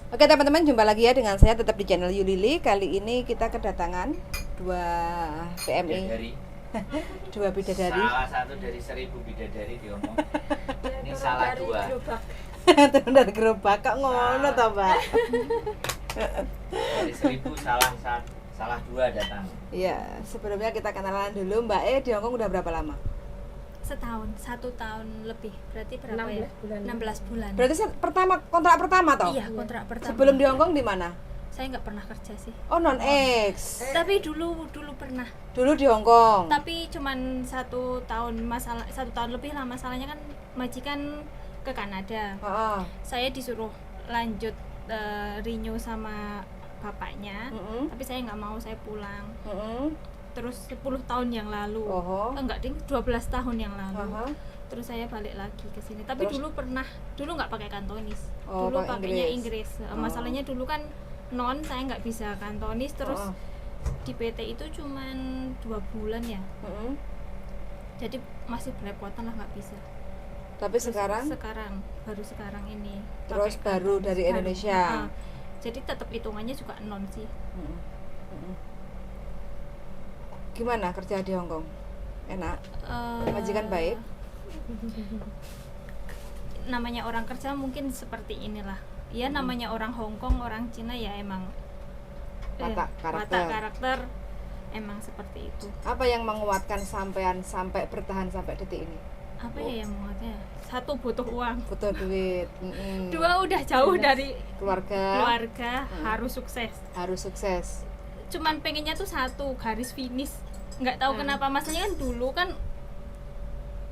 Oke teman-teman, jumpa lagi ya dengan saya tetap di channel Yulili. Kali ini kita kedatangan dua PMI, Bidadari. dua bidadari. Salah satu dari 1000 bidadari diomong. Ini salah dua. Turun dari gerobak, kok ngono toh, Mbak? Dari 1000 salah dua datang. Iya, sebelumnya kita kenalan dulu. Mbak di Hongkong udah berapa lama? Setahun, 1 tahun lebih. Berarti berapa 16 ya? bulan. 16 bulan. Berarti kontrak pertama toh? Iya, kontrak pertama. Sebelum di Hongkong di mana? Saya nggak pernah kerja sih. Oh, non-ex. Tapi dulu pernah. Dulu di Hongkong. Tapi cuman 1 tahun, 1 tahun lebih lah. Masalahnya kan majikan ke Kanada. Heeh. Saya disuruh lanjut renew sama bapaknya. Mm-mm. Tapi saya nggak mau, saya pulang. Mm-mm. Terus 10 tahun yang lalu. Oho. Enggak, ding, 12 tahun yang lalu. Aha. Terus saya balik lagi ke sini. Tapi Terus? dulu nggak pakai kantonis. Oh, Dulu pakai pakainya Inggris. Inggris. Oh. Masalahnya dulu kan saya nggak bisa kantonis. Terus Oh. di PT itu cuman 2 bulan ya. Mm-mm. Jadi masih belepotan lah, nggak bisa. Tapi Terus sekarang baru sekarang ini. terus pakai baru kantonis. dari Baru. Indonesia. Jadi tetap hitungannya juga non sih. Mm-mm. Mm-mm. Gimana kerja di Hongkong? Enak? Majikan baik? Namanya orang kerja mungkin seperti inilah. Ya namanya orang Hongkong, orang Cina ya emang Watak karakter. emang seperti itu. Apa yang menguatkan sampean sampai bertahan sampai detik ini? Apa ya yang muatnya? 1 butuh uang. Butuh duit. Mm-mm. 2 udah jauh dari Keluarga keluarga, harus sukses. harus sukses. Cuman pengennya tuh 1 garis finish. Nggak tahu kenapa, masalahnya kan dulu kan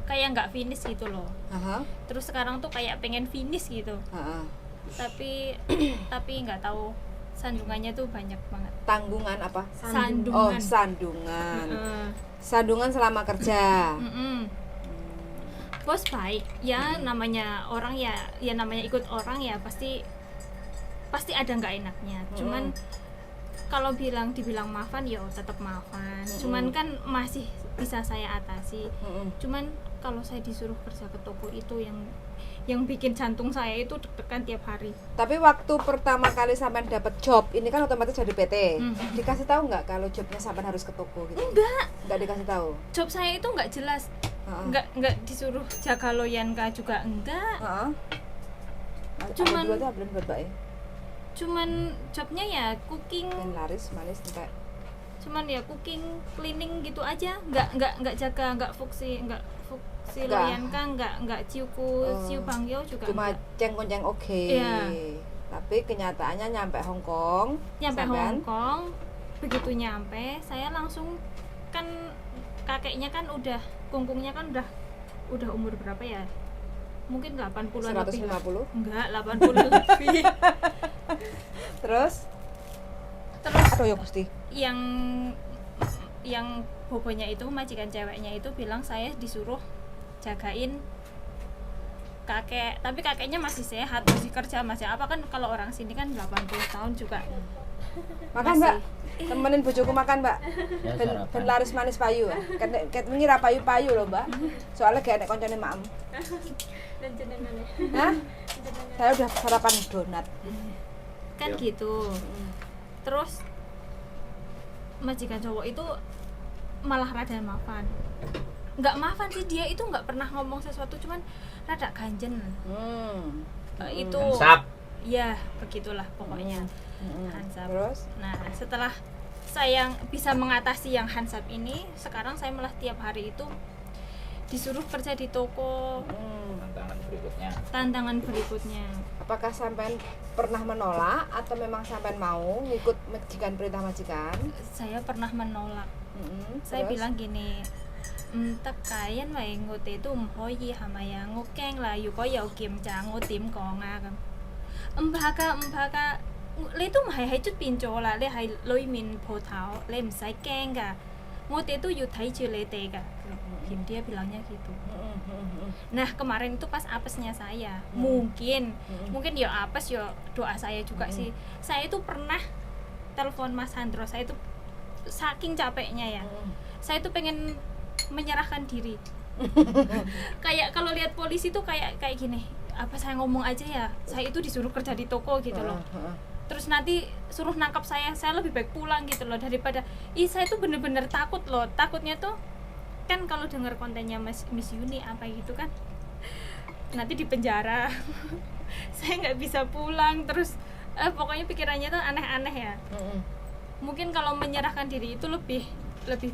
kayak nggak finish gitu loh. Aha. Terus sekarang tuh kayak pengen finish gitu. Aha. Tapi nggak tahu, sandungannya tuh banyak banget. Tanggungan apa? Sandungan. Oh, sandungan. Heeh. Sandungan selama kerja. Mm-mm. Bos baik ya, namanya orang ya namanya ikut orang ya pasti ada nggak enaknya. Cuman kalau dibilang maafan ya tetap maafan. Cuman kan masih bisa saya atasi. Mm-mm. Cuman kalau saya disuruh kerja ke toko itu yang bikin jantung saya itu deg-degan tiap hari. Tapi waktu pertama kali sampean dapat job, ini kan otomatis dari PT. Dikasih tahu nggak kalau jobnya sampean harus ke toko gitu? Enggak dikasih tahu. Job saya itu nggak jelas. Heeh. Nggak disuruh jaga loyanka juga enggak. Heeh. Cuman- ada 2 tuh belum buat Mbak ya? Cuman jobnya ya cooking, Dan laris manis enggak. cuman ya cooking, cleaning gitu aja. Nggak jaga, nggak fungsi Enggak. loyanka, nggak ciuku, ciu bangyo juga Cuma enggak. ceng-konceng oke. Iya. Tapi kenyataannya nyampe Hong Kong. Nyampe sampean- Hong Kong, begitu nyampe saya langsung, kan kakeknya kan udah, kungkungnya kan udah umur berapa ya, mungkin 80-an lebih lah. 150. Enggak, 80 lebih. Terus aduh ya Gusti. yang bobonya itu, majikan ceweknya itu bilang saya disuruh jagain kakek, tapi kakeknya masih sehat, masih kerja, masih apa, kan kalau orang sini kan 80 tahun juga Makan masih. Mbak. Temenin bojoku makan Mbak. Ya, Ben sarapan. laris manis payu. Ket ngira payu-payu loh Mbak. Soalnya gak enek koncone maem. Dan jenengannya Hah? Saya udah sarapan donat. kan Yo. gitu. Terus majikan cowok itu malah rada maafan. Nggak maafan sih, dia itu nggak pernah ngomong sesuatu, cuman rada ganjen. Itu Hansap. ya begitulah pokoknya. Hansap. Terus Nah, setelah saya bisa mengatasi yang hansap ini, sekarang saya malah tiap hari itu disuruh kerja di toko. Tantangan berikutnya, apakah sampean pernah menolak atau memang sampean mau ngikut majikan, perintah majikan? saya pernah menolak. Saya Terus? bilang gini, tất cả因為我哋都唔可以係咪啊？我驚啦，如果有檢查，我點講啊咁？唔怕㗎，唔怕㗎，你都唔係喺出邊做啦，你係裏面鋪頭，你唔使驚㗎，我哋都要睇住你哋㗎。Dia bilangnya gitu. Nah kemarin itu pas apesnya saya, mungkin ya apes ya doa saya juga sih. Saya itu pernah telepon Mas Handro, saya itu saking capeknya ya, saya itu pengen menyerahkan diri. Kayak kalau lihat polisi tuh kayak gini, apa saya ngomong aja ya, saya itu disuruh kerja di toko gitu loh. Terus nanti suruh nangkap saya lebih baik pulang gitu loh daripada saya tuh bener-bener takut loh. Takutnya tuh kan kalau dengar kontennya Miss Yuni apa gitu kan, nanti di penjara. Saya nggak bisa pulang, terus pokoknya pikirannya tuh aneh-aneh ya. Mungkin kalau menyerahkan diri itu lebih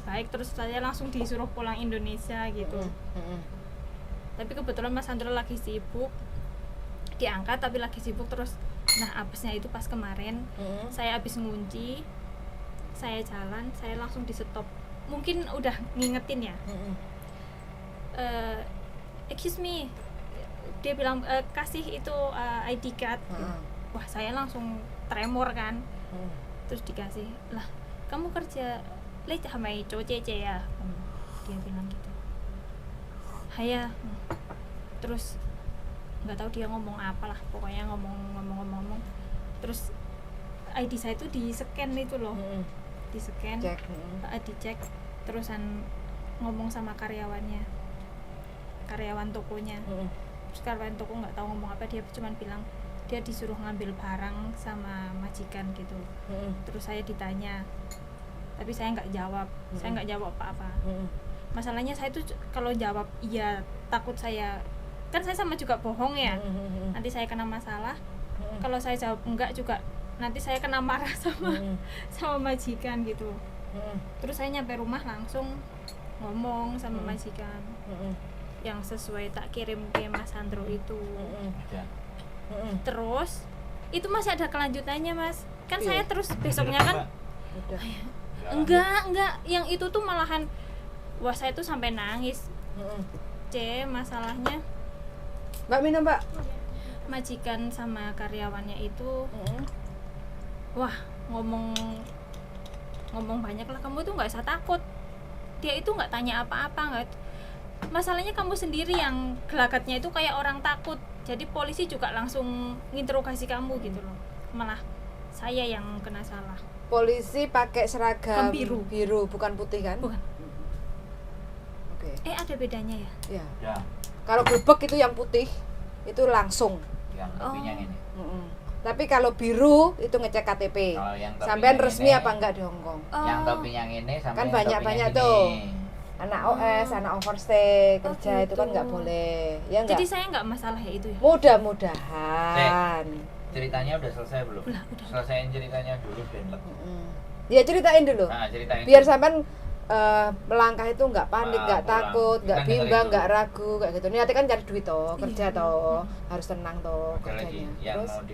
baik, terus saya langsung disuruh pulang Indonesia gitu. Tapi kebetulan Mas Sandro lagi sibuk, diangkat tapi lagi sibuk terus. Nah apesnya itu pas kemarin saya habis ngunci, saya jalan, saya langsung di stop. Mungkin udah ngingetin ya. Excuse me, dia bilang kasih itu ID card. Wah saya langsung tremor kan. Terus dikasih, lah kamu kerja leh hamai cece ya, dia bilang gitu. Haya, terus nggak tahu dia ngomong apa lah, pokoknya ngomong. Terus ID saya itu di scan itu loh, di scan, dicek, terusan ngomong sama karyawan tokonya. Terus karyawan toko nggak tahu ngomong apa, dia cuma bilang dia disuruh ngambil barang sama majikan gitu. Terus saya ditanya, tapi saya nggak jawab, saya nggak jawab apa-apa. Masalahnya saya tuh kalau jawab iya takut saya, kan saya sama juga bohong ya, nanti saya kena masalah. Kalau saya jawab enggak juga nanti saya kena marah sama majikan gitu. Terus saya nyampe rumah langsung ngomong sama majikan yang sesuai tak kirim ke Mas Sandro itu. Terus itu masih ada kelanjutannya Mas, kan saya terus besoknya kan enggak, yang itu tuh malahan wah saya tuh sampai nangis. Masalahnya Mbak minum Mbak. Majikan sama karyawannya itu wah ngomong banyak lah, kamu tuh nggak usah takut, dia itu nggak tanya apa-apa, nggak. Masalahnya kamu sendiri yang gelagatnya itu kayak orang takut, jadi polisi juga langsung nginterogasi kamu gitu loh, malah saya yang kena salah. Polisi pakai seragam biru bukan putih kan? Bukan. Oke. Ada bedanya ya? Ya, Kalau grebek itu yang putih itu langsung. yang topinya ini. Tapi kalau biru itu ngecek KTP. Kalau yang topinya Sampean resmi ini, apa enggak di Hong Kong? Yang topi yang ini sama Kan yang banyak-banyak topinya tuh. gini. Anak OS, anak overstay kerja gitu. itu kan nggak boleh. Ya enggak? Jadi saya nggak masalah ya itu ya? Mudah-mudahan. Ceritanya udah selesai belum? Udah. Selesaiin ceritanya dulu Ben. Ya ceritain dulu. Nah, ceritain. Biar sampean melangkah itu nggak panik, nggak pulang. takut, nggak Kita dengerin bimbang, dulu. nggak ragu kayak gitu. Niatnya kan cari duit toh, kerja Iya. toh, harus tenang toh Ada lagi kerjanya. yang Terus mau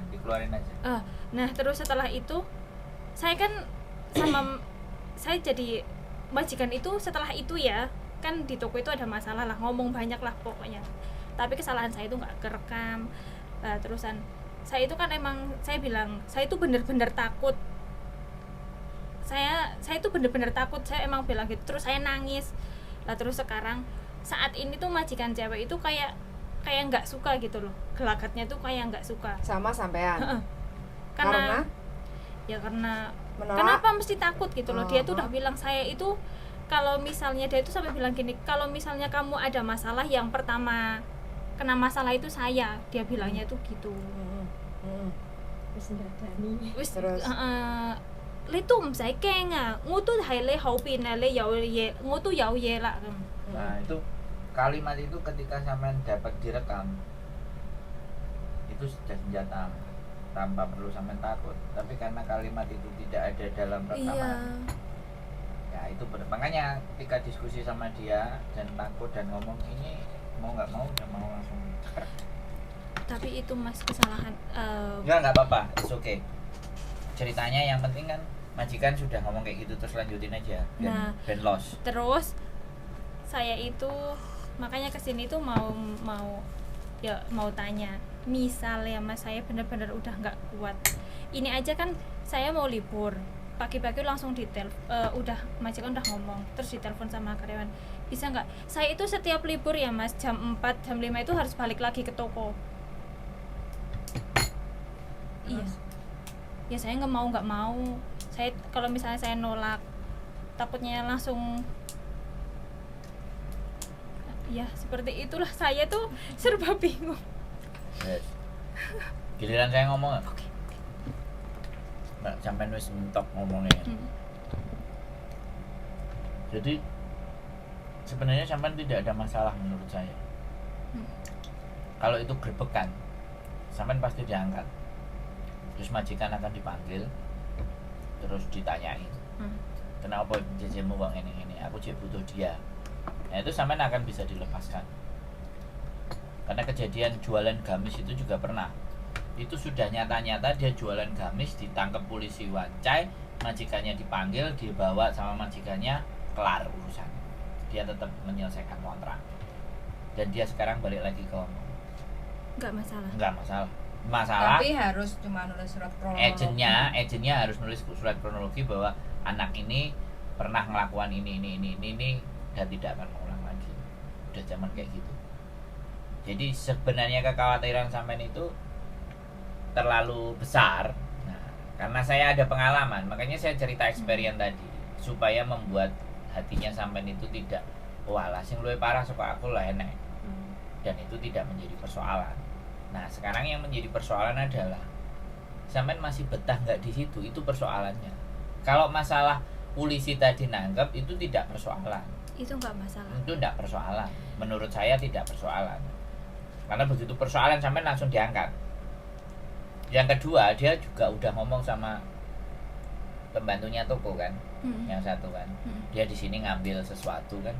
dikeluarin aja. Nah terus setelah itu saya kan saya jadi majikan itu setelah itu ya, kan di toko itu ada masalah lah, ngomong banyak lah pokoknya, tapi kesalahan saya itu nggak kerekam. Terusan saya itu kan emang saya bilang saya itu bener-bener takut, saya itu bener-bener takut, saya emang bilang gitu, terus saya nangis lah. Terus sekarang saat ini tuh majikan cewek itu kayak nggak suka gitu loh, gelagatnya tuh kayak nggak suka sama sampean. karena Menolak? kenapa mesti takut gitu loh. Dia tuh udah bilang saya itu, kalau misalnya dia itu sampai bilang gini, kalau misalnya kamu ada masalah yang pertama kena masalah itu saya, dia bilangnya tuh gitu. Wis Terus? Li tuh唔使驚啊，我都係你後邊啊，你有嘢，我都有嘢啦咁。 Nah, itu kalimat itu ketika sampean dapat direkam itu sudah senjata tanpa perlu sampean takut. Tapi karena kalimat itu tidak ada dalam rekaman, ya itu makanya ketika diskusi sama dia dan takut dan ngomong ini mau nggak mau udah mau langsung cekrek. Tapi itu Mas kesalahan. Nggak apa-apa, it's okay. Ceritanya yang penting kan majikan sudah ngomong kayak gitu, terus lanjutin aja. Ben loss. Terus saya itu makanya kesini tuh mau tanya, misalnya Mas saya benar-benar udah nggak kuat, ini aja kan saya mau libur, pagi-pagi langsung udah majikan udah ngomong, terus ditelepon sama karyawan, bisa nggak saya itu setiap libur ya Mas jam 4 jam 5 itu harus balik lagi ke toko. Iya ya, saya nggak mau. Saya kalau misalnya saya nolak takutnya langsung, ya seperti itulah, saya tuh serba bingung. Yes. Giliran saya ngomong. Mbak sampean wis mentok ngomongnya. Jadi sebenarnya sampean tidak ada masalah menurut saya. Kalau itu grebekan, sampean pasti diangkat. Terus majikan akan dipanggil, terus ditanyain, kenapa jejemu uang ini, aku cek butuh dia. Nah itu sampean akan bisa dilepaskan. Karena kejadian jualan gamis itu juga pernah. Itu sudah nyata-nyata dia jualan gamis, ditangkap polisi Wancai, majikannya dipanggil, dibawa sama majikannya, kelar urusan. Dia tetap menyelesaikan kontrak. Dan dia sekarang balik lagi ke Hongkong. Enggak masalah. Tapi harus cuma nulis surat kronologi. Agennya harus nulis surat kronologi bahwa anak ini pernah melakukan ini dan tidak akan mengulang lagi. Udah zaman kayak gitu. Jadi sebenarnya kekhawatiran sampean itu terlalu besar. Nah, karena saya ada pengalaman, makanya saya cerita experience tadi supaya membuat hatinya sampean itu tidak walah sing luwih parah saka aku lah enek. Dan itu tidak menjadi persoalan. Nah, sekarang yang menjadi persoalan adalah sampean masih betah nggak di situ, itu persoalannya. Kalau masalah polisi tadi nangkep itu tidak persoalan. Itu nggak masalah. Itu tidak persoalan. Menurut saya tidak persoalan. Karena begitu persoalan sampai langsung diangkat. Yang kedua, dia juga udah ngomong sama pembantunya toko kan, yang satu kan, dia di sini ngambil sesuatu kan.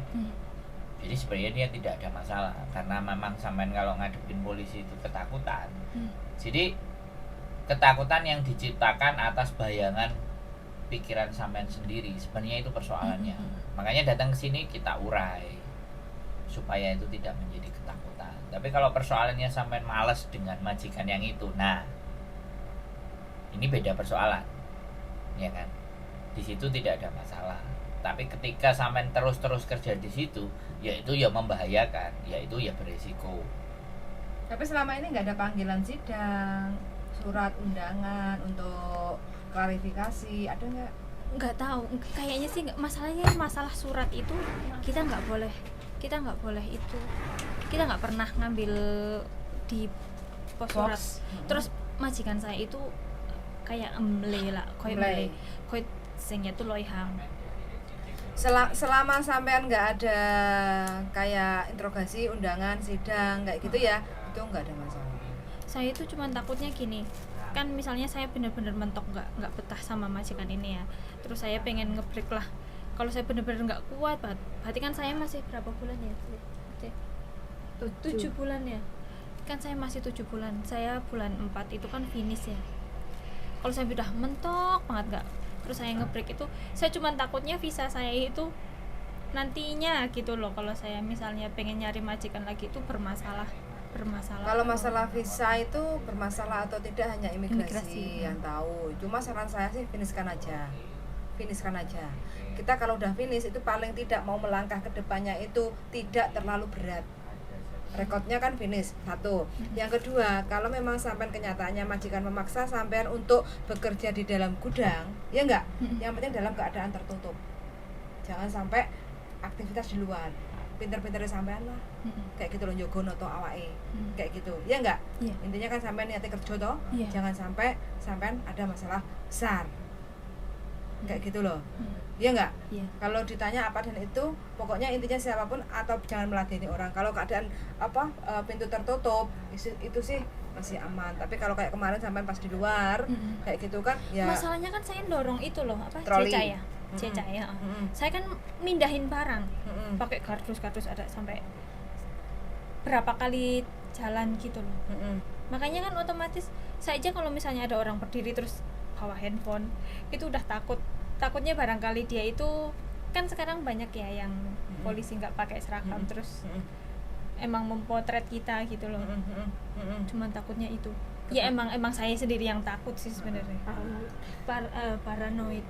Jadi sebenarnya dia tidak ada masalah karena memang sampean kalau ngadepin polisi itu ketakutan. Jadi ketakutan yang diciptakan atas bayangan pikiran sampean sendiri, sebenarnya itu persoalannya. Makanya datang ke sini kita urai supaya itu tidak menjadi ketakutan. Tapi kalau persoalannya sampean malas dengan majikan yang itu, nah ini beda persoalan, ya kan? Di situ tidak ada masalah. Tapi ketika sampean terus-terus kerja di situ, ya itu ya membahayakan, ya itu ya beresiko. Tapi selama ini nggak ada panggilan sidang, surat undangan untuk klarifikasi, ada nggak? Nggak tahu, kayaknya sih nggak. Masalah surat itu kita nggak boleh itu, kita nggak pernah ngambil di pos surat. Terus majikan saya itu kayak emble lah, kayak singnya tuh loihang. Selama sampean nggak ada kayak interogasi, undangan, sidang kayak gitu ya, itu nggak ada masalah. Saya itu cuma takutnya gini, kan misalnya saya benar-benar mentok nggak betah sama majikan ini ya, terus saya pengen nge-break lah. Kalau saya benar-benar nggak kuat, berarti kan saya masih berapa bulan ya? 7 bulan ya. Kan saya masih 7 bulan. Saya bulan 4 itu kan finish ya. Kalau saya udah mentok banget nggak, terus saya nge-break itu, saya cuma takutnya visa saya itu nantinya gitu loh. Kalau saya misalnya pengen nyari majikan lagi itu bermasalah. Kalau masalah visa itu bermasalah atau tidak hanya imigrasi yang tahu. Cuma saran saya sih finishkan aja. Kita kalau udah finish itu paling tidak mau melangkah ke depannya itu tidak terlalu berat. Rekodnya kan finish, satu. Yang kedua, kalau memang sampean kenyataannya majikan memaksa sampean untuk bekerja di dalam gudang, ya enggak? Yang penting dalam keadaan tertutup. Jangan sampai aktivitas di luar. Pinter-pinter sampean lah. Kayak gitu loh, njogo noto awake. Kayak gitu. Ya enggak? Yeah. Intinya kan sampean niatnya kerja toh. Yeah. Jangan sampai sampean ada masalah besar. Kayak gitu loh. Iya enggak? Iya. Kalau ditanya apa dan itu, pokoknya intinya siapapun atau jangan meladeni orang. Kalau keadaan pintu tertutup, itu sih masih aman. Tapi kalau kayak kemarin sampai pas di luar, kayak gitu kan ya. Masalahnya kan saya dorong itu loh, troli. Ceca ya. Saya kan mindahin barang. Pakai kardus ada sampai berapa kali jalan gitu loh. Makanya kan otomatis saya aja kalau misalnya ada orang berdiri terus bawa handphone, itu udah takutnya barangkali dia itu kan sekarang banyak ya yang polisi nggak pakai seragam terus emang mempotret kita gitu loh. Cuman takutnya itu ya emang saya sendiri yang takut sih sebenarnya. Paranoid.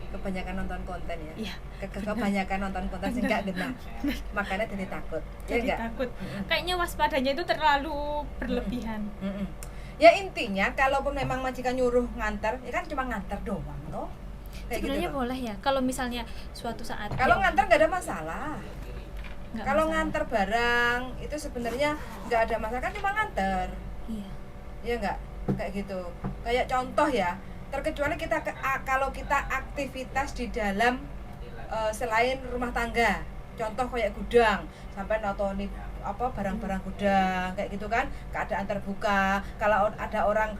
Kebanyakan nonton konten ya. Iya. Kebanyakan nonton konten sih nggak genah. Makanya jadi takut. Jadi takut. Kayaknya waspadanya itu terlalu berlebihan. Ya intinya kalaupun memang majikan nyuruh nganter, ya kan cuma nganter doang toh. Sebenarnya gitu boleh ya kalau misalnya suatu saat kalau nganter nggak ada masalah. Nggak Kalau masalah. nganter barang itu sebenarnya nggak ada masalah, kan cuma nganter. Iya. Ya nggak, kayak gitu. Kayak contoh ya, terkecuali kalau kita aktivitas di dalam selain rumah tangga, contoh kayak gudang, sampai nontonin apa barang-barang gudang kayak gitu kan, keadaan terbuka. Kalau ada orang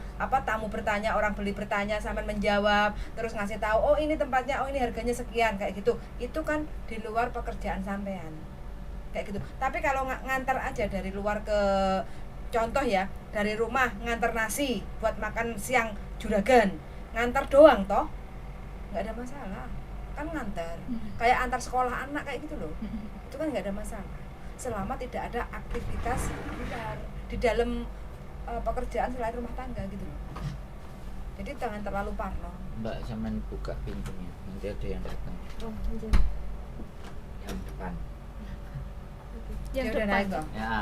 tamu bertanya, orang beli bertanya, sampai menjawab, terus ngasih tahu, oh ini tempatnya, oh ini harganya sekian, kayak gitu. Itu kan di luar pekerjaan sampean, kayak gitu. Tapi kalau nganter aja dari luar ke, contoh ya, dari rumah nganter nasi buat makan siang juragan, nganter doang toh, nggak ada masalah, kan nganter. Kayak antar sekolah anak kayak gitu loh, itu kan nggak ada masalah, selama tidak ada aktivitas di dalam pekerjaan selain rumah tangga gitu loh. Jadi jangan terlalu parno. Mbak, sampean buka pintunya, nanti ada yang datang. Yang depan. Yang Ya udah depan. naik toh. Ya.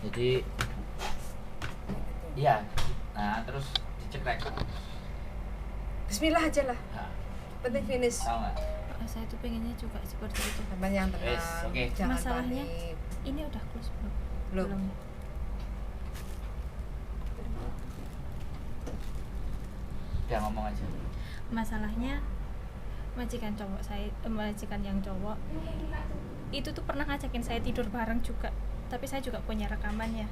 Jadi iya. Nah, terus dicekrek. Bismillah aja lah, Nah, penting finish. tahu nggak? Saya tuh pengennya juga seperti itu. Sampai yang tenang, Yes, oke. jangan Masalahnya- panik. Ini udah close belum? Belum. Udah ngomong aja. Masalahnya majikan yang cowok itu tuh pernah ngajakin saya tidur bareng juga, tapi saya juga punya rekamannya.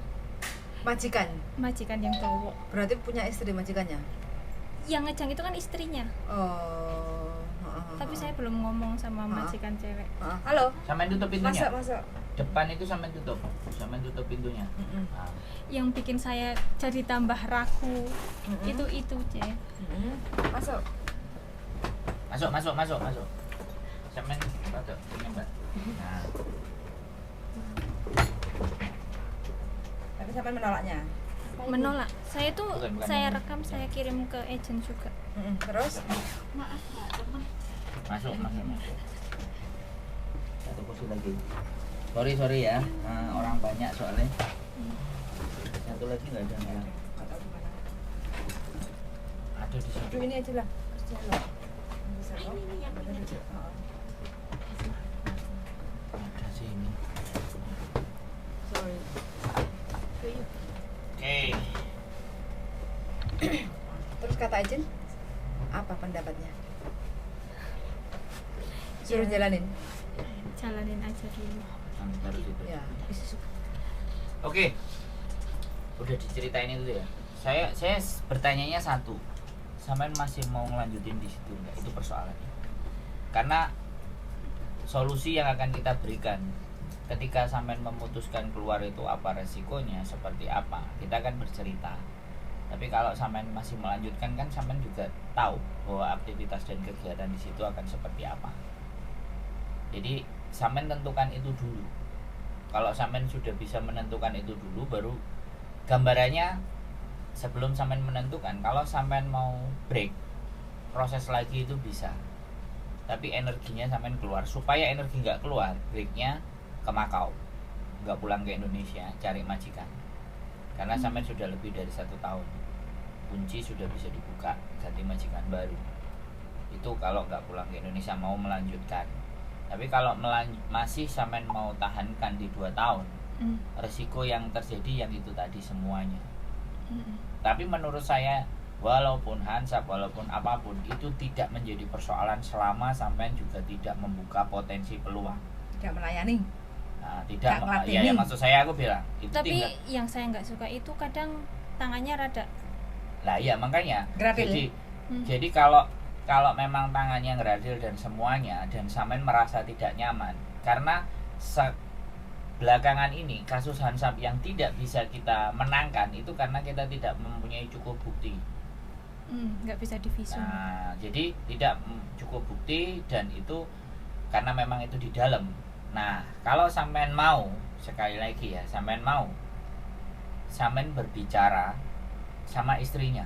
Majikan yang cowok Berarti punya istri majikannya? yang ngejang itu kan istrinya, Oh. tapi saya belum ngomong sama majikan cewek. Halo. Sampean tutup pintunya. Masuk. Depan itu sampean tutup. Sampean tutup pintunya. Mm-mm. Nah, Yang bikin saya jadi tambah ragu Mm-mm. itu C. Mm-mm. Masuk. masuk. Sampean tutup ini, Mbak. Nah, Tapi sampai menolaknya. Menolak. Saya tuh Bukan. saya rekam, saya kirim ke agent juga. Terus? masuk. Satu kursi lagi. Sorry ya. Orang banyak soalnya. Satu lagi nggak ada yang ada di situ. Aduh, ini aja lah. Kerja lo. Bisa kok. Ada sih ini. Sorry. Oke. Terus kata Ajin, apa pendapatnya? Suruh Ya. jalanin. Jalanin aja dulu. Taruh situ. Ya. Oke. Udah diceritain itu ya. Saya bertanyanya satu. Sampean masih mau ngelanjutin di situ enggak? Itu persoalannya. Karena solusi yang akan kita berikan ketika sampean memutuskan keluar itu apa resikonya, seperti apa, kita akan bercerita. Tapi kalau sampean masih melanjutkan, kan sampean juga tahu bahwa aktivitas dan kegiatan di situ akan seperti apa. Jadi sampean tentukan itu dulu. Kalau sampean sudah bisa menentukan itu dulu, baru gambarannya sebelum sampean menentukan. Kalau sampean mau break, proses lagi itu bisa. Tapi energinya sampean keluar. Supaya energi nggak keluar, breaknya ke Makau, nggak pulang ke Indonesia, cari majikan. Karena sampean sudah lebih dari 1 tahun, kunci sudah bisa dibuka, ganti majikan baru. Itu kalau nggak pulang ke Indonesia, mau melanjutkan. Tapi kalau masih sampean mau tahankan di 2 tahun, resiko yang terjadi yang itu tadi semuanya. Tapi menurut saya, walaupun hansap, walaupun apapun, itu tidak menjadi persoalan selama sampean juga tidak membuka potensi peluang. Tidak melayani. Nah, tidak, Nggak ya maksud saya aku bilang itu Tapi tinggal. yang saya nggak suka itu kadang tangannya rada. Lah iya makanya. Gratil. Jadi kalau memang tangannya ngeradil dan semuanya, dan sampean merasa tidak nyaman karena belakangan ini kasus hansap yang tidak bisa kita menangkan itu karena kita tidak mempunyai cukup bukti. Nggak bisa divisum. Nah, jadi tidak cukup bukti, dan itu karena memang itu di dalam. Nah, kalau sampean mau, sekali lagi ya, sampean berbicara sama istrinya.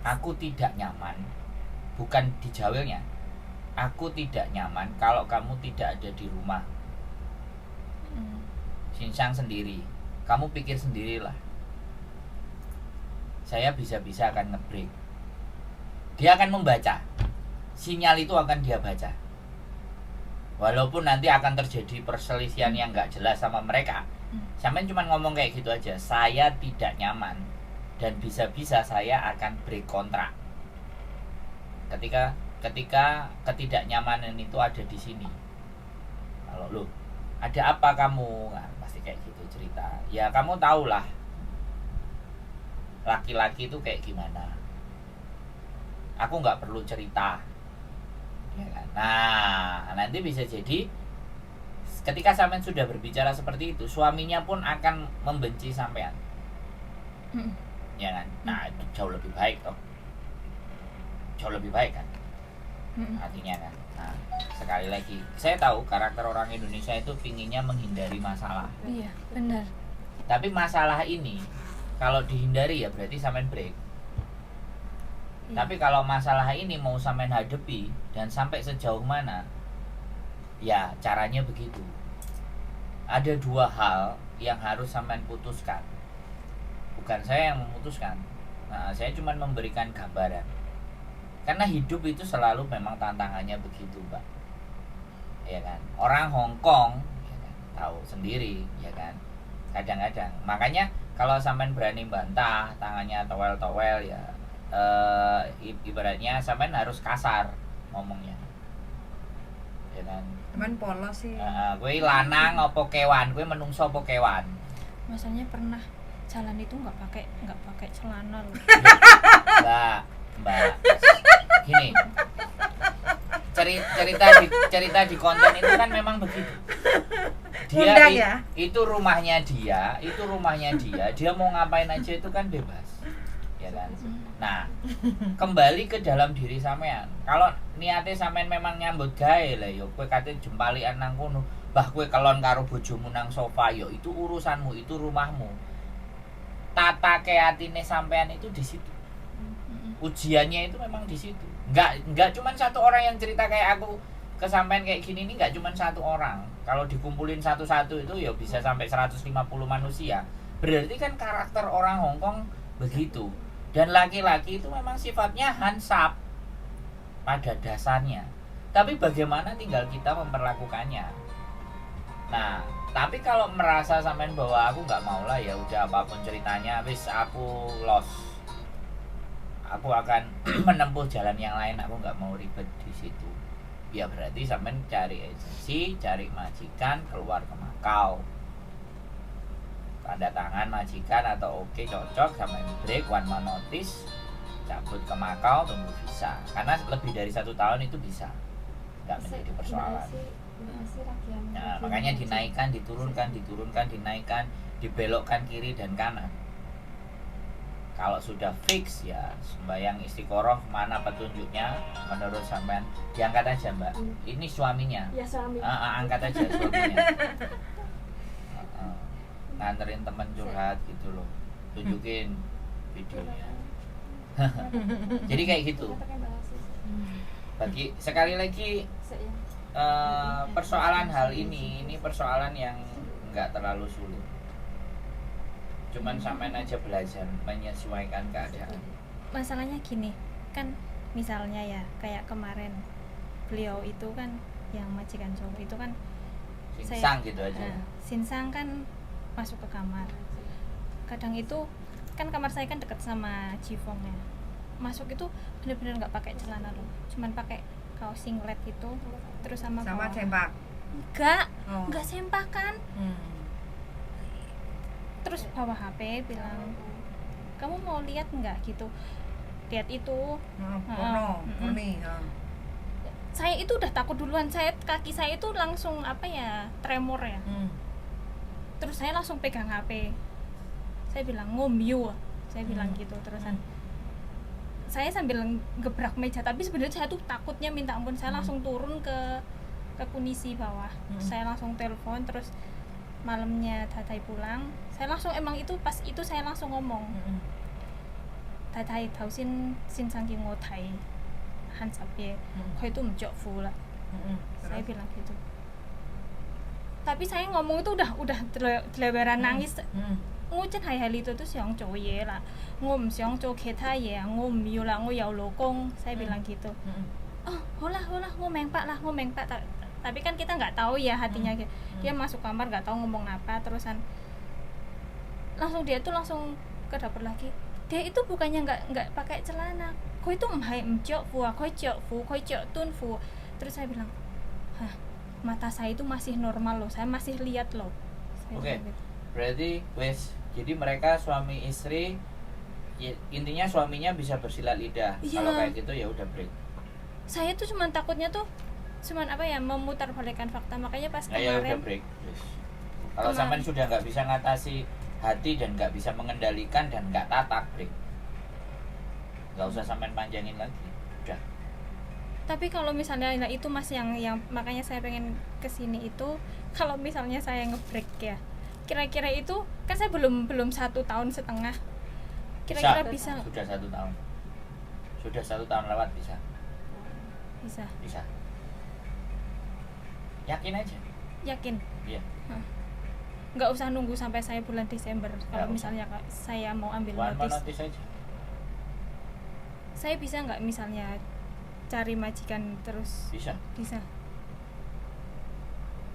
Aku tidak nyaman, bukan dijawelnya. Aku tidak nyaman kalau kamu tidak ada di rumah. Sinsang sendiri, kamu pikir sendirilah. Saya bisa-bisa akan nge-break. Dia akan membaca. Sinyal itu akan dia baca. Walaupun nanti akan terjadi perselisihan yang nggak jelas sama mereka, sampean cuma ngomong kayak gitu aja, saya tidak nyaman dan bisa-bisa saya akan break kontrak. Ketika ketidaknyamanan itu ada di sini. Kalau lu ada apa kamu, nah, pasti kayak gitu cerita. Ya kamu tahulah laki-laki itu kayak gimana. Aku nggak perlu cerita, ya kan? Nah nanti bisa jadi ketika sampean sudah berbicara seperti itu, suaminya pun akan membenci sampean, ya kan? Nah itu jauh lebih baik toh, jauh lebih baik kan, artinya kan. Nah sekali lagi saya tahu karakter orang Indonesia itu pinginnya menghindari masalah. Iya, benar. Tapi masalah ini kalau dihindari ya berarti sampean break. Tapi kalau masalah ini mau sampean hadepi dan sampai sejauh mana, ya caranya begitu. Ada dua hal yang harus sampean putuskan. Bukan saya yang memutuskan. Nah, saya cuma memberikan gambaran. Karena hidup itu selalu memang tantangannya begitu, Mbak. Ya kan? Orang Hong Kong ya kan? Tahu sendiri, ya kan? Kadang-kadang. Makanya kalau sampean berani bantah, tangannya towel-towel ya ibaratnya sampean harus kasar ngomongnya, ya kan? Cuman polos sih. Gue lanang opo kewan, gue menungso opo kewan. Masalahnya pernah jalan itu nggak pakai celana loh. Mbak, gini, cerita di konten itu kan memang begitu. Itu rumahnya dia, dia mau ngapain aja itu kan bebas, ya kan? Nah, kembali ke dalam diri sampean. Kalau niate sampean memang nyambut gawe lah yo kowe kate jempalian nang kono, bah kowe kelon karo bojomu nang sofa yo itu urusanmu, itu rumahmu. Tata keatine sampean itu di situ. Ujiannya itu memang di situ. Enggak cuma satu orang yang cerita kayak aku ke sampean kayak gini, ini enggak cuma satu orang. Kalau dikumpulin satu-satu itu ya bisa sampai 150 manusia. Berarti kan karakter orang Hong Kong begitu. Dan laki-laki itu memang sifatnya hansap pada dasarnya. Tapi bagaimana tinggal kita memperlakukannya. Nah, tapi kalau merasa sampean bahwa aku nggak mau lah ya udah apapun ceritanya, wis aku lost. Aku akan menempuh jalan yang lain, aku nggak mau ribet di situ. Ya berarti sampean cari agensi, cari majikan, keluar ke Makau. Tanda tangan majikan atau oke cocok sama break one month notice, cabut ke Makau, tunggu visa. Karena lebih dari 1 tahun itu bisa, nggak menjadi persoalan. Nah, makanya dinaikkan, diturunkan, dinaikkan, dibelokkan kiri dan kanan. Kalau sudah fix ya sembahyang istiqoroh, mana petunjuknya menurut sampean, diangkat aja Mbak. Ini suaminya. Ya suami. Angkat aja suaminya. Nganterin temen curhat gitu loh, tunjukin videonya. Jadi kayak gitu. Bagi sekali lagi persoalan hal ini persoalan yang nggak terlalu sulit. Cuman sampean aja belajar menyesuaikan keadaan. Masalahnya gini, kan misalnya ya kayak kemarin beliau itu kan yang majikan cowok itu kan sinsang gitu aja. Sinsang kan masuk ke kamar. Kadang itu kan kamar saya kan dekat sama jifongnya. Masuk itu benar-benar nggak pakai celana loh, cuman pakai kaos singlet itu, terus sama sempak. Enggak sempakan. Terus bawa HP bilang, kamu mau lihat nggak gitu, lihat itu. Saya itu udah takut duluan, kaki saya itu langsung tremor ya. Terus saya langsung pegang HP, saya bilang ngomyu, saya bilang gitu terusan. Saya sambil gebrak meja, tapi sebenarnya saya tuh takutnya minta ampun. Saya langsung turun ke kunisi bawah, saya langsung telepon. Terus malamnya Tatai pulang, saya langsung pas itu saya langsung ngomong, Tatai tahu sin saking ngotai hansapye, kau itu menjokfu lah. Saya bilang gitu. Tapi saya ngomong itu udah teleweran nangis. Ngucen hai-hai itu tuh siang cowok ye lah, ngom siang cowok kita ye, ngom yula ngo yau lokong. Saya bilang gitu. Oh, hola ngomeng pak lah, tapi kan kita nggak tahu ya hatinya dia masuk kamar nggak tahu ngomong apa, terusan langsung dia tuh langsung ke dapur lagi. Dia itu bukannya nggak pakai celana, kok itu mhai mjok fu, koi jok tun fu. Terus saya bilang, hah, mata saya itu masih normal loh, saya masih lihat loh. Oke. Berarti wes, jadi mereka suami istri, intinya suaminya bisa bersilat lidah. Iya. Kalau kayak gitu ya udah break. Saya tuh cuman takutnya tuh cuman apa ya, memutarbalikkan fakta. Makanya pas Nah, ya udah kemarin break. Yes. Kalau sampean sudah nggak bisa ngatasi hati dan nggak bisa mengendalikan dan nggak tatak, break. Nggak usah sampean panjangin lagi. Udah. tapi kalau misalnya nah itu Mas yang makanya saya pengen kesini itu, kalau misalnya saya ngebreak ya, kira-kira itu kan saya belum 1,5 tahun, kira-kira bisa Sudah 1 tahun. Sudah 1 tahun lewat bisa. Yakin aja. Yakin Iya. nggak usah nunggu sampai saya bulan Desember kalau Nggak misalnya saya mau ambil One man notis. notice aja. Saya bisa nggak misalnya cari majikan terus? Bisa.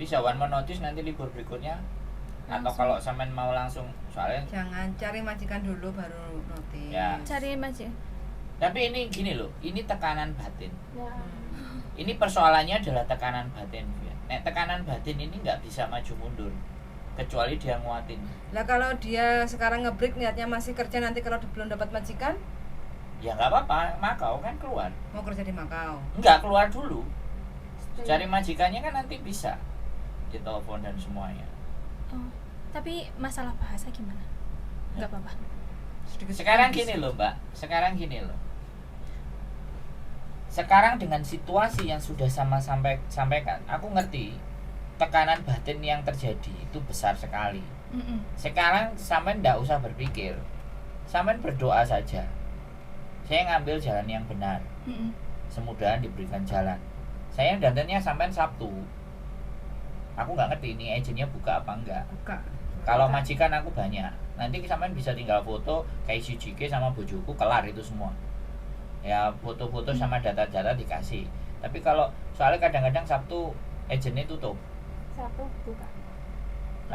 Bisa one man notice nanti libur berikutnya. Atau kalau sampean mau langsung, soalnya Jangan cari majikan dulu baru notis. Ya. Cari majikan. tapi ini gini loh, ini tekanan batin. Ya. Ini persoalannya adalah tekanan batin. Nek tekanan batin ini nggak bisa maju mundur kecuali dia nguatin. Lah kalau dia sekarang ngebreak niatnya masih kerja, nanti kalau belum dapat majikan Ya nggak apa-apa, Makau kan keluar. mau kerja di Makau. Nggak keluar dulu. Cari majikannya kan nanti bisa ditelepon dan semuanya. Oh, tapi masalah bahasa gimana? Nggak apa-apa. Sekarang gini loh Mbak, sekarang dengan situasi yang sudah sama sampaikan, aku ngerti tekanan batin yang terjadi itu besar sekali. Sekarang sampean nggak usah berpikir, sampean berdoa saja. Saya ngambil jalan yang benar, semudahan diberikan jalan. Saya dandannya sampean Sabtu. Aku nggak ngerti ini agennya buka apa enggak. Buka. Kalau majikan aku banyak, nanti sampean bisa tinggal foto kayak Shijike sama bojoku, kelar itu semua. Ya foto-foto sama data-data dikasih. Tapi kalau soalnya kadang-kadang Sabtu agennya tutup. Sabtu buka.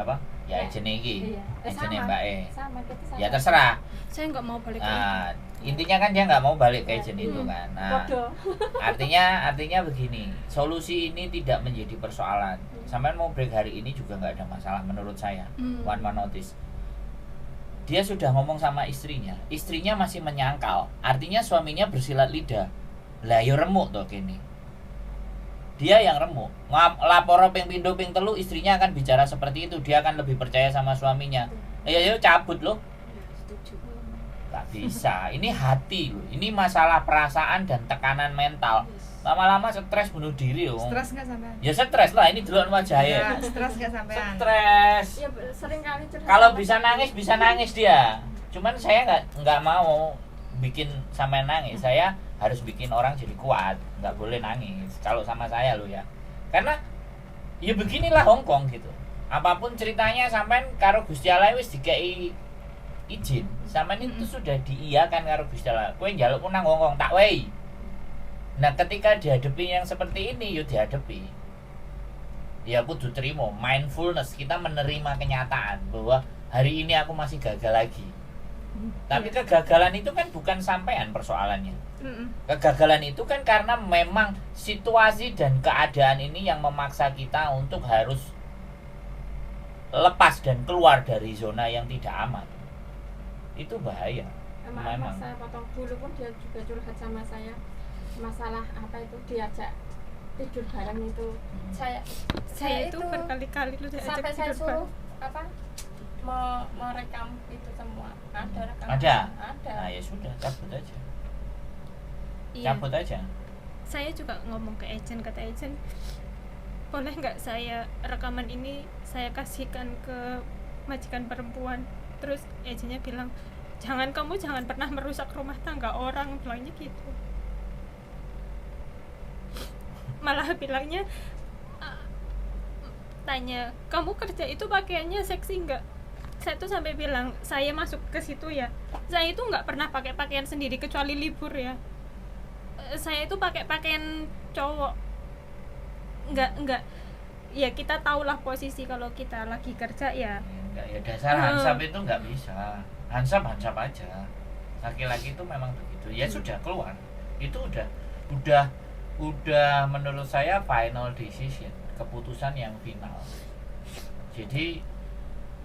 Apa? Ya Ya. agennya iki. Iya. Agennya Sama. Mbak E. Sama kita sama. Ya terserah. Saya nggak mau balik lagi. Nah, intinya kan dia nggak mau balik ke agen itu Hmm. kan. Nah, Podo. artinya begini, solusi ini tidak menjadi persoalan. Sampean mau break hari ini juga nggak ada masalah menurut saya. One man notice. Dia sudah ngomong sama istrinya masih menyangkal. Artinya suaminya bersilat lidah. Lah yo remuk toh kene. Dia yang remuk. Lapor ping pindho ping telu, istrinya akan bicara seperti itu. Dia akan lebih percaya sama suaminya. Ya yo cabut loh. Gak bisa. Ini hati loh. Ini masalah perasaan dan tekanan mental. Lama-lama stres bunuh diri loh. Stres nggak sampean? Ya stres lah, ini duluan wajahnya. Ya, stres nggak sampean? Stres. Ya sering kali curhat. Kalau sama bisa nangis dia. Cuman saya nggak mau bikin sampai nangis. Saya harus bikin orang jadi kuat. Nggak boleh nangis. Kalau sama saya loh ya. Karena ya beginilah Hongkong gitu. Apapun ceritanya sampean karo Gusti Allah wis dikei izin. Sampean itu sudah diiyakan karo Gusti Allah. Kowe njaluk nang Hongkong tak wei. Nah ketika dihadapi yang seperti ini, yuk dihadapi. Ya kudu terima, mindfulness, kita menerima kenyataan bahwa hari ini aku masih gagal lagi. Tapi kegagalan itu kan bukan sampean persoalannya. Kegagalan itu kan karena memang situasi dan keadaan ini yang memaksa kita untuk harus lepas dan keluar dari zona yang tidak aman. Itu bahaya. Emang saya potong bulu pun dia juga curhat sama saya. Masalah apa itu, diajak tidur bareng itu. Saya itu berkali-kali lu diajak sampai saya tidur suruh apa merekam itu semua. Ada rekaman. Ada? Ada. Nah ya sudah, cabut aja. Iya. Cabut aja. Saya juga ngomong ke agent, kata agent, boleh nggak saya rekaman ini saya kasihkan ke majikan perempuan. Terus agentnya bilang, kamu jangan pernah merusak rumah tangga orang, bilangnya gitu. Malah bilangnya, tanya, kamu kerja itu pakaiannya seksi nggak? Saya tuh sampai bilang, saya masuk ke situ ya, saya itu nggak pernah pakai pakaian sendiri kecuali libur ya. Saya itu pakai pakaian cowok. enggak ya kita tahulah posisi kalau kita lagi kerja ya. Enggak, ya dasar hansap itu nggak bisa. Hansap aja. Laki-laki itu memang begitu. Ya sudah keluar. Itu udah menurut saya final decision, keputusan yang final. Jadi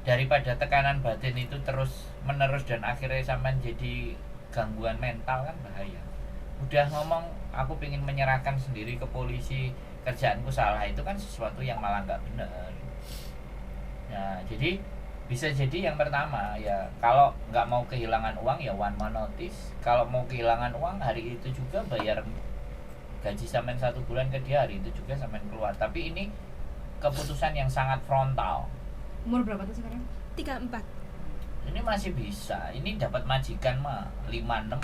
daripada tekanan batin itu terus menerus dan akhirnya sampai jadi gangguan mental kan bahaya. Udah ngomong aku pengen menyerahkan sendiri ke polisi, kerjaanku salah, itu kan sesuatu yang malah nggak benar. Nah jadi bisa jadi yang pertama ya, kalau nggak mau kehilangan uang ya one man notice. Kalau mau kehilangan uang hari itu juga bayar gaji sampean 1 bulan ke dia, hari itu juga sampean keluar. Tapi ini keputusan yang sangat frontal. Umur berapa tuh sekarang? 34. Ini masih bisa. Ini dapat majikan mah 56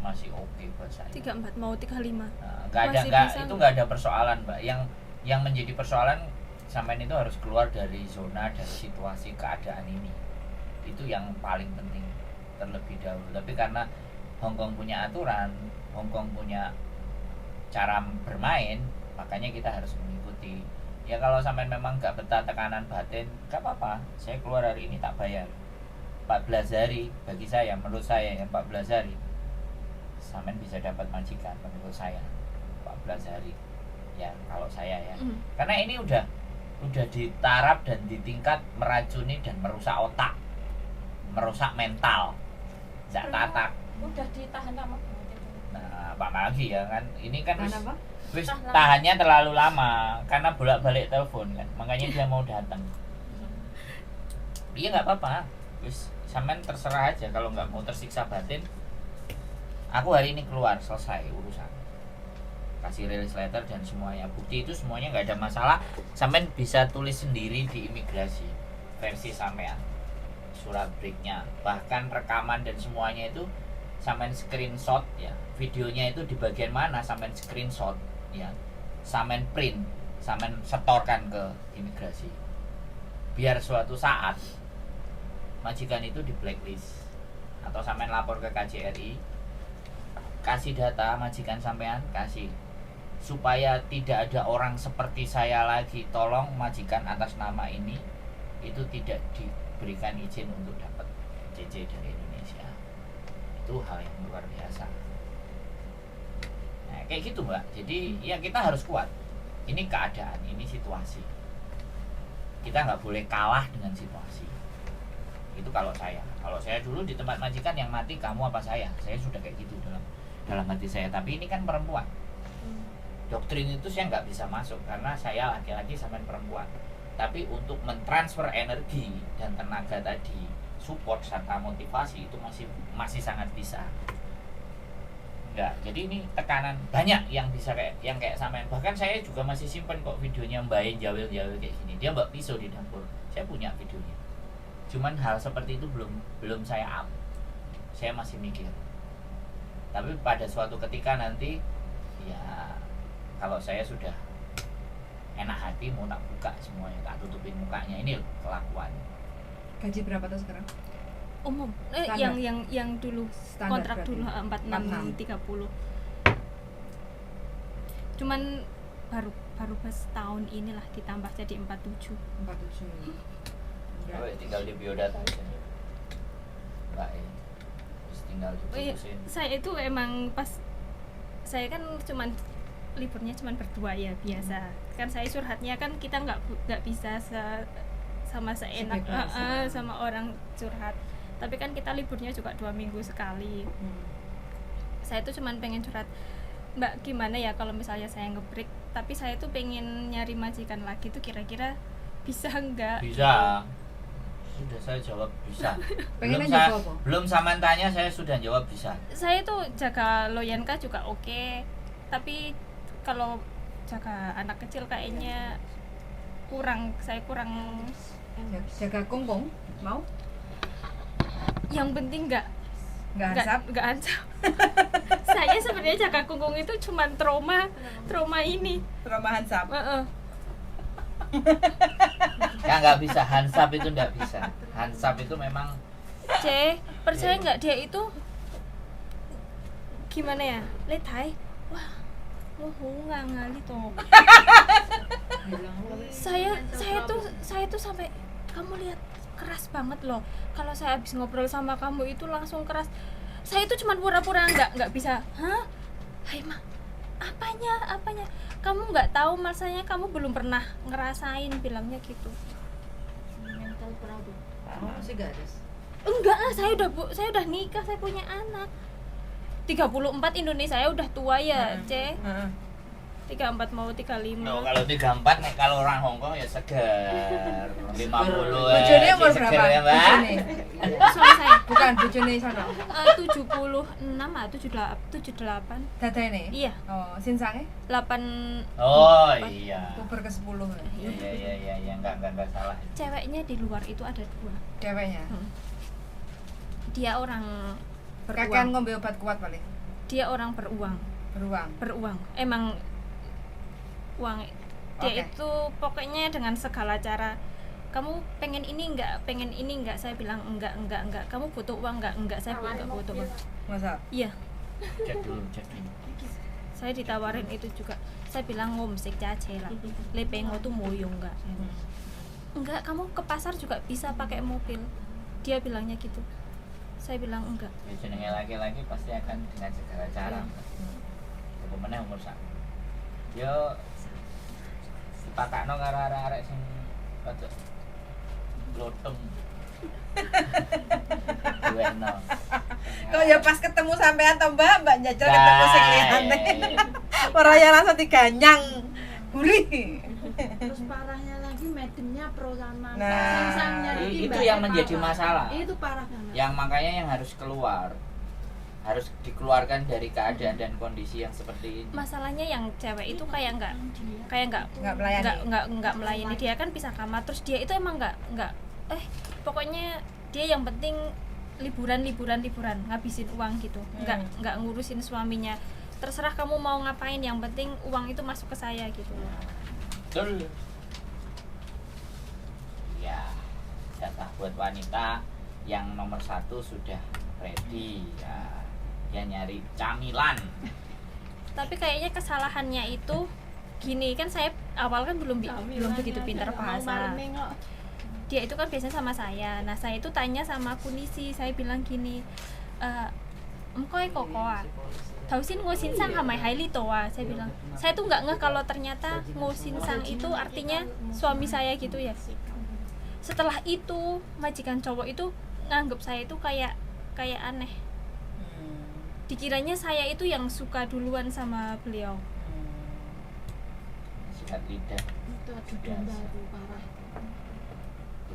masih oke buat saya. 34 mau 35. Nah, Masih bisa. itu nggak ada persoalan, Mbak. Yang menjadi persoalan sampean itu harus keluar dari zona dan situasi keadaan ini. Itu yang paling penting terlebih dahulu. Tapi karena Hongkong punya aturan, Hongkong punya cara bermain, makanya kita harus mengikuti. Ya kalau sampean memang nggak betah tekanan batin, nggak apa-apa. Saya keluar hari ini tak bayar. 14 hari bagi saya, menurut saya ya 14 hari sampean bisa dapat majikan menurut saya 14 hari ya kalau saya ya. Karena ini udah di taraf dan di tingkat meracuni dan merusak otak, merusak mental, jak tatak. Udah ditahan lama banget itu. Nah apalagi ya kan ini kan Tahan apa? wis tahannya terlalu lama karena bolak-balik telepon kan, makanya dia mau datang. Iya nggak apa-apa, wis sampean terserah aja. Kalau nggak mau tersiksa batin, aku hari ini keluar, selesai urusan, kasih release letter dan semuanya, bukti itu semuanya nggak ada masalah. Sampean bisa tulis sendiri di imigrasi versi sampean, surat breaknya, bahkan rekaman dan semuanya itu sampean screenshot ya, videonya itu di bagian mana sampean screenshot ya, sampean print, sampean setorkan ke imigrasi, biar suatu saat majikan itu di blacklist atau sampean lapor ke KJRI, kasih data majikan sampean, kasih supaya tidak ada orang seperti saya lagi. Tolong majikan atas nama ini itu tidak diberikan izin untuk dapat CC dari Indonesia. Itu hal yang luar biasa. Nah, kayak gitu Mbak. Jadi ya kita harus kuat. Ini keadaan, ini situasi. Kita nggak boleh kalah dengan situasi. Itu kalau saya dulu di tempat majikan yang mati kamu apa saya sudah kayak gitu dalam hati saya. Tapi ini kan perempuan, doktrin itu saya nggak bisa masuk karena saya laki-laki sama perempuan. Tapi untuk mentransfer energi dan tenaga tadi, support serta motivasi itu masih sangat bisa. Enggak, jadi ini tekanan banyak yang bisa kayak sampean. Bahkan saya juga masih simpen kok videonya Mbak jawil-jawil kayak gini. Dia mbak pisau di dapur. Saya punya videonya. Cuman hal seperti itu belum saya up. Saya masih mikir. Tapi pada suatu ketika nanti ya kalau saya sudah enak hati mau tak buka semuanya, tak tutupin mukanya. Ini kelakuan. Gaji berapa tuh sekarang? Umum. Standar. Yang dulu Standar kontrak berarti. dulu 46 30. Cuman baru pas tahun inilah ditambah jadi 47. 47. Oh, tinggal di biodata aja. Enggak ya. Terus tinggal diputusin. Saya itu emang pas saya kan cuman liburnya cuman berdua ya biasa. Kan saya curhatnya kan kita nggak bisa sama seenak sama orang curhat. Tapi kan kita liburnya juga 2 minggu sekali. Saya tuh cuman pengen curhat, Mbak gimana ya kalau misalnya saya nge-break, tapi saya tuh pengen nyari majikan lagi tuh kira-kira bisa enggak? Bisa. Sudah saya jawab bisa. Pengennya jaga apa? Belum sama tanya saya sudah jawab bisa. Saya tuh jaga Loyanka juga oke, tapi kalau jaga anak kecil kayaknya saya kurang. Jaga kongkong mau? Yang penting nggak ansap. Saya sebenarnya jaga kungkung itu cuman trauma ini. Trauma hansap. Ya nggak bisa, hansap itu nggak bisa. Hansap itu memang percaya nggak dia itu gimana ya? Letai, wah nggak ngali toh. saya tuh sampai, kamu lihat keras banget loh. Kalau saya habis ngobrol sama kamu itu langsung keras. Saya itu cuma pura-pura nggak bisa. Hah? Hai Ma, apanya? Kamu nggak tahu masanya, kamu belum pernah ngerasain, bilangnya gitu. Mental problem. Masih gadis. Enggak lah, saya udah nikah, saya punya anak. 34 Indonesia, saya udah tua ya, Ce. 34 mau 35. No, kalau 34 nih kalau orang Hongkong ya segar. 50. Bojone umur segar berapa? ya, Mbak? Bojone. Suami saya Bukan bojone sono. 76 atau 78. Dadane? Iya, Oh, sinsange 8. Oh iya. Oktober ke-10. Iya, enggak salah. Ceweknya di luar itu ada 2. Ceweknya. Dia orang Kakean beruang. ngombe obat kuat paling. Dia orang beruang. Beruang. Emang uang. Dia Oke. itu pokoknya dengan segala cara. Kamu pengen ini enggak? Saya bilang enggak. Kamu butuh uang enggak? Saya bilang enggak butuh uang. Masa? Iya, Cek dulu. saya ditawarin itu juga. Saya bilang ngomsik cace lah. Lepengo tuh moyo enggak? Enggak, kamu ke pasar juga bisa pakai mobil. Dia bilangnya gitu. Saya bilang enggak. Ya jenenge laki-laki pasti akan dengan segala cara. Apa meneh umur sak. Yo dipakakno karo arek-arek sing rada gloteng. Duweno. Kok ya pas ketemu sampean to Mbak njajal ketemu sing liyane. Ora ya langsung diganyang. Gurih. Terus parahnya lagi medennya pro sama Nah, singsangnya itu mbaknya yang menjadi parah. masalah. Itu parah banget. Yang makanya yang harus keluar, harus dikeluarkan dari keadaan dan kondisi yang seperti ini. Masalahnya yang cewek itu kayak enggak Nggak melayani. nggak melayani. Dia kan pisah kamar, terus dia itu emang nggak pokoknya dia yang penting liburan ngabisin uang gitu, nggak ngurusin suaminya. Terserah kamu mau ngapain, yang penting uang itu masuk ke saya gitu. Betul. Ya, jatah buat wanita yang nomor 1 sudah ready ya. Dia nyari camilan. Tapi kayaknya kesalahannya itu gini, kan saya awal kan belum begitu pintar bahasa. Dia itu kan biasanya sama saya. Nah, saya itu tanya sama Kunisi, saya bilang gini, "Mkoy kokoa. Tausin ngosinsang hamai haili toa." Saya bilang, saya tuh nggak ngeh kalau ternyata ngosinsang itu artinya suami saya gitu ya. Setelah itu majikan cowok itu nganggep saya itu kayak aneh. Dikiranya saya itu yang suka duluan sama beliau. Sikat lidah. Itu adu domba itu parah. Gitu.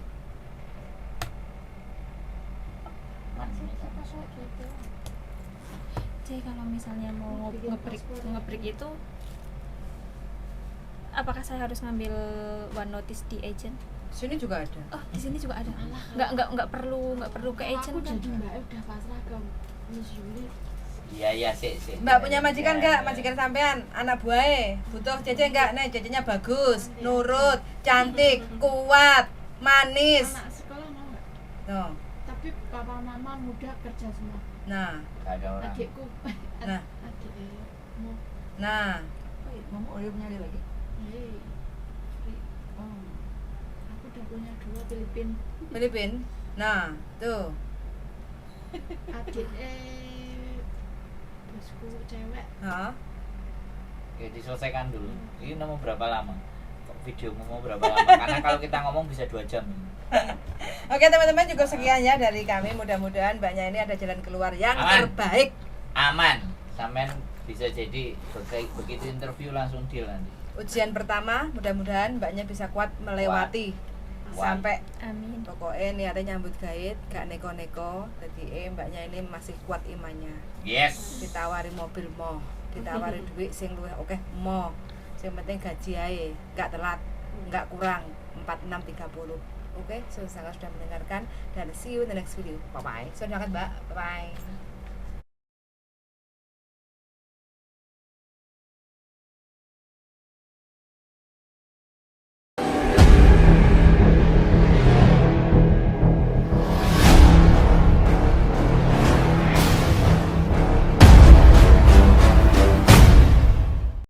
Jadi kalau misalnya mau ngebreak itu, apakah saya harus ngambil one notice di agent? Sini juga ada. Oh, di sini juga ada. Nggak perlu ke agent Aku kan? jadi mbak udah pasrah ke Miss Yuli. Iya, sik. Mbak punya majikan Ya, enggak? ya. Majikan sampean, anak buahe. Butuh jajan enggak? Nih, jajannya bagus, nurut, cantik, kuat, manis. Anak sekolah mau nggak? Tuh. Tapi papa mama muda kerja semua. Nah, Gak ada orang. Adikku, Nah. adik mau. nah. Mama Oyo punya dia lagi. Hei, oh, aku udah punya 2 Filipin. Filipin. Nah, tuh. Adik bosku cewek. Hah? Oke, diselesaikan dulu. Ini mau berapa lama? Kok video mau berapa lama? Karena kalau kita ngomong bisa 2 jam. Oke teman-teman, cukup sekian ya dari kami. Mudah-mudahan Mbaknya ini ada jalan keluar yang Aman. terbaik. Aman. Sampean bisa jadi begitu interview langsung deal nanti. Ujian pertama, mudah-mudahan Mbaknya bisa kuat melewati Kuat. sampai Amin. pokoknya niatnya nyambut gaib, gak neko-neko. Jadi Mbaknya ini masih kuat imannya. Yes. Ditawari mobil mo, ditawari duit sing luwih oke mo. Sing penting gaji ae, gak telat, gak kurang 4630. Oke, sudah mendengarkan dan see you in the next video. Bye bye. Sudah Mbak. Bye bye.